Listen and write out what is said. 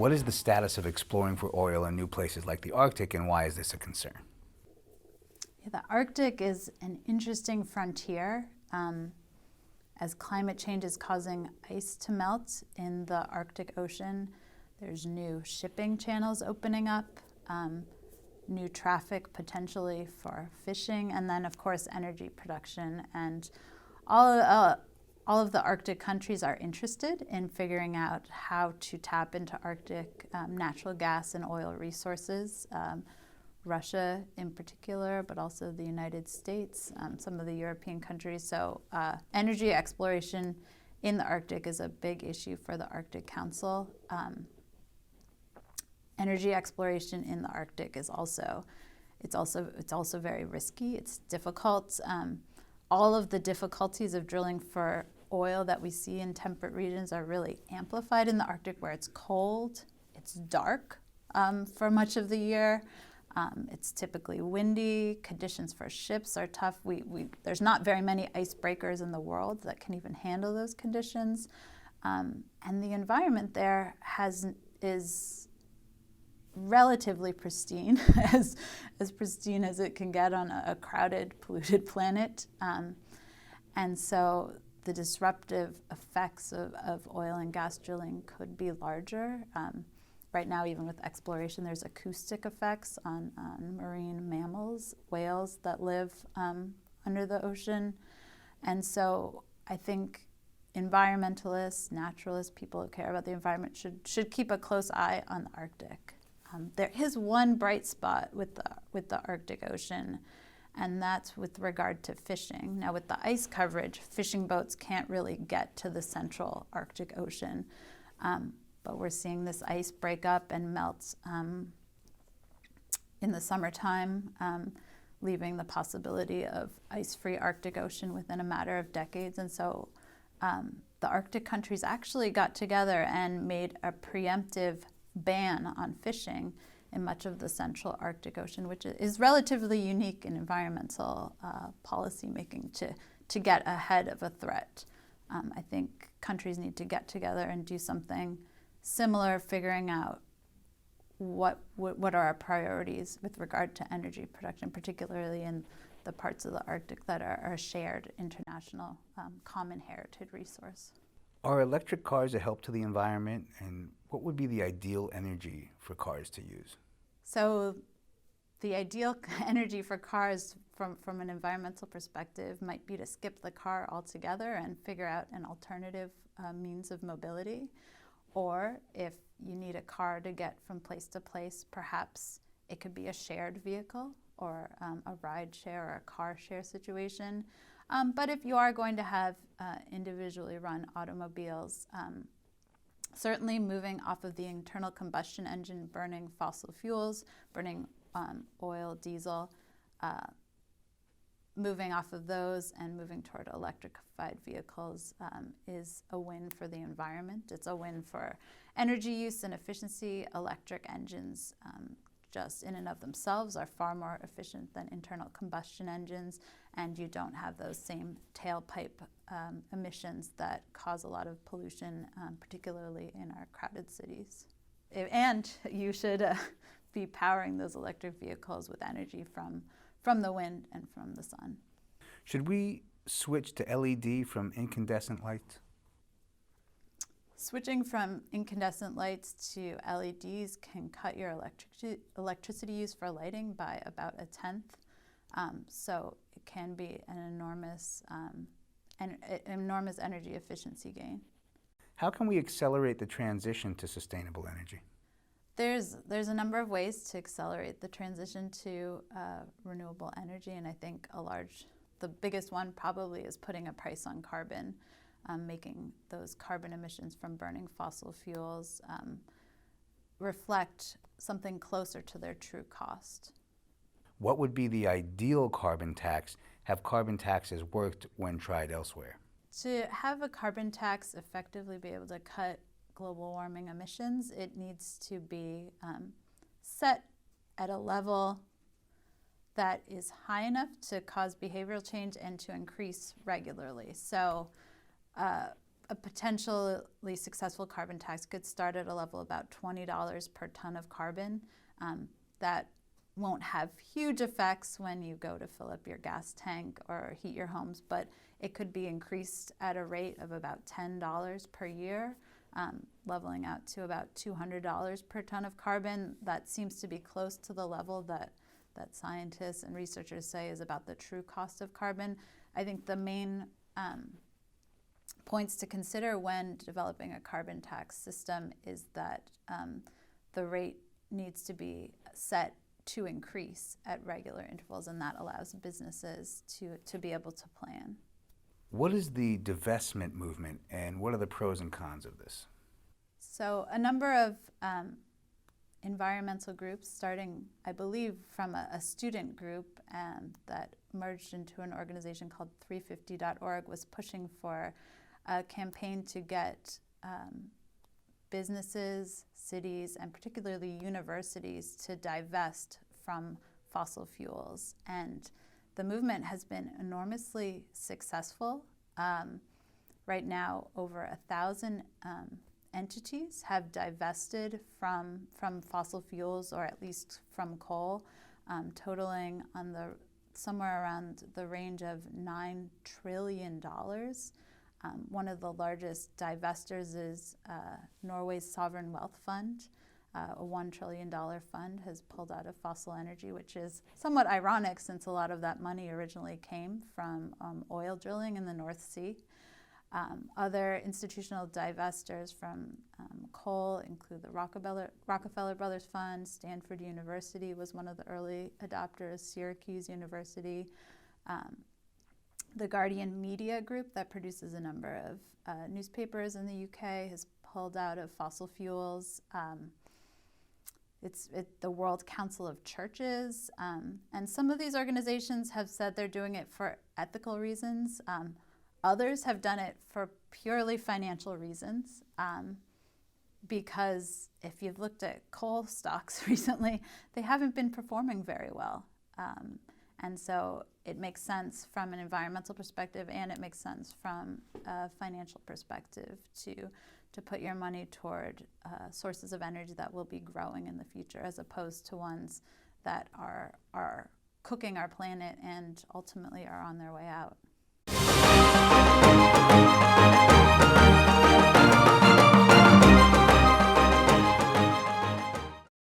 What is the status of exploring for oil in new places like the Arctic, and why is this a concern? Yeah, the Arctic is an interesting frontier. As climate change is causing ice to melt in the Arctic Ocean, there's new shipping channels opening up, new traffic potentially for fishing, and then of course energy production. And all of the Arctic countries are interested in figuring out how to tap into Arctic natural gas and oil resources. Russia in particular, but also the United States, some of the European countries. So energy exploration in the Arctic is a big issue for the Arctic Council. Energy exploration in the Arctic is also very risky. It's difficult. All of the difficulties of drilling for oil that we see in temperate regions are really amplified in the Arctic, where it's cold, it's dark for much of the year. It's typically windy. Conditions for ships are tough. There's not very many icebreakers in the world that can even handle those conditions. And the environment there is relatively pristine, as pristine as it can get on a crowded, polluted planet. And so the disruptive effects of oil and gas drilling could be larger. Right now, even with exploration, there's acoustic effects on marine mammals, whales that live under the ocean. And so I think environmentalists, naturalists, people who care about the environment should keep a close eye on the Arctic. There is one bright spot with the Arctic Ocean, and that's with regard to fishing. Now, with the ice coverage, fishing boats can't really get to the central Arctic Ocean. But we're seeing this ice break up and melt in the summertime, leaving the possibility of ice-free Arctic Ocean within a matter of decades. And so the Arctic countries actually got together and made a preemptive ban on fishing in much of the central Arctic Ocean, which is relatively unique in environmental policy making to get ahead of a threat. I think countries need to get together and do something similar, figuring out what are our priorities with regard to energy production, particularly in the parts of the Arctic that are a shared international common heritage resource. Are electric cars a help to the environment, and what would be the ideal energy for cars to use? So the ideal energy for cars from an environmental perspective might be to skip the car altogether and figure out an alternative means of mobility. Or if you need a car to get from place to place, perhaps it could be a shared vehicle or a ride share or a car share situation. But if you are going to have individually run automobiles, certainly moving off of the internal combustion engine, burning fossil fuels, burning oil, diesel, moving off of those and moving toward electrified vehicles is a win for the environment. It's a win for energy use and efficiency. Electric engines just in and of themselves are far more efficient than internal combustion engines, and you don't have those same tailpipe emissions that cause a lot of pollution, particularly in our crowded cities. And you should be powering those electric vehicles with energy from the wind and from the sun. Should we switch to LED from incandescent lights? Switching from incandescent lights to LEDs can cut your electricity use for lighting by about 1/10. So it can be an enormous energy efficiency gain. How can we accelerate the transition to sustainable energy? There's a number of ways to accelerate the transition to renewable energy, and I think the biggest one probably is putting a price on carbon, making those carbon emissions from burning fossil fuels reflect something closer to their true cost. What would be the ideal carbon tax? Have carbon taxes worked when tried elsewhere? To have a carbon tax effectively be able to cut global warming emissions, it needs to be set at a level that is high enough to cause behavioral change and to increase regularly. So a potentially successful carbon tax could start at a level about $20 per ton of carbon. That won't have huge effects when you go to fill up your gas tank or heat your homes, but it could be increased at a rate of about $10 per year, leveling out to about $200 per ton of carbon. That seems to be close to the level that scientists and researchers say is about the true cost of carbon. I think the main points to consider when developing a carbon tax system is that the rate needs to be set to increase at regular intervals, and that allows businesses to be able to plan. What is the divestment movement, and what are the pros and cons of this? So a number of environmental groups, starting, I believe, from a student group that merged into an organization called 350.org, was pushing for a campaign to get businesses, cities, and particularly universities to divest from fossil fuels. And the movement has been enormously successful. Right now, over 1,000 entities have divested from fossil fuels, or at least from coal, totaling on somewhere around the range of $9 trillion. One of the largest divestors is Norway's sovereign wealth fund. A $1 trillion fund has pulled out of fossil energy, which is somewhat ironic since a lot of that money originally came from oil drilling in the North Sea. Other institutional divestors from coal include the Rockefeller Brothers Fund. Stanford University was one of the early adopters, Syracuse University. The Guardian Media Group, that produces a number of newspapers in the UK, has pulled out of fossil fuels. It's the World Council of Churches, and some of these organizations have said they're doing it for ethical reasons. Others have done it for purely financial reasons, because if you've looked at coal stocks recently, they haven't been performing very well. And so it makes sense from an environmental perspective, and it makes sense from a financial perspective to put your money toward sources of energy that will be growing in the future, as opposed to ones that are cooking our planet and ultimately are on their way out.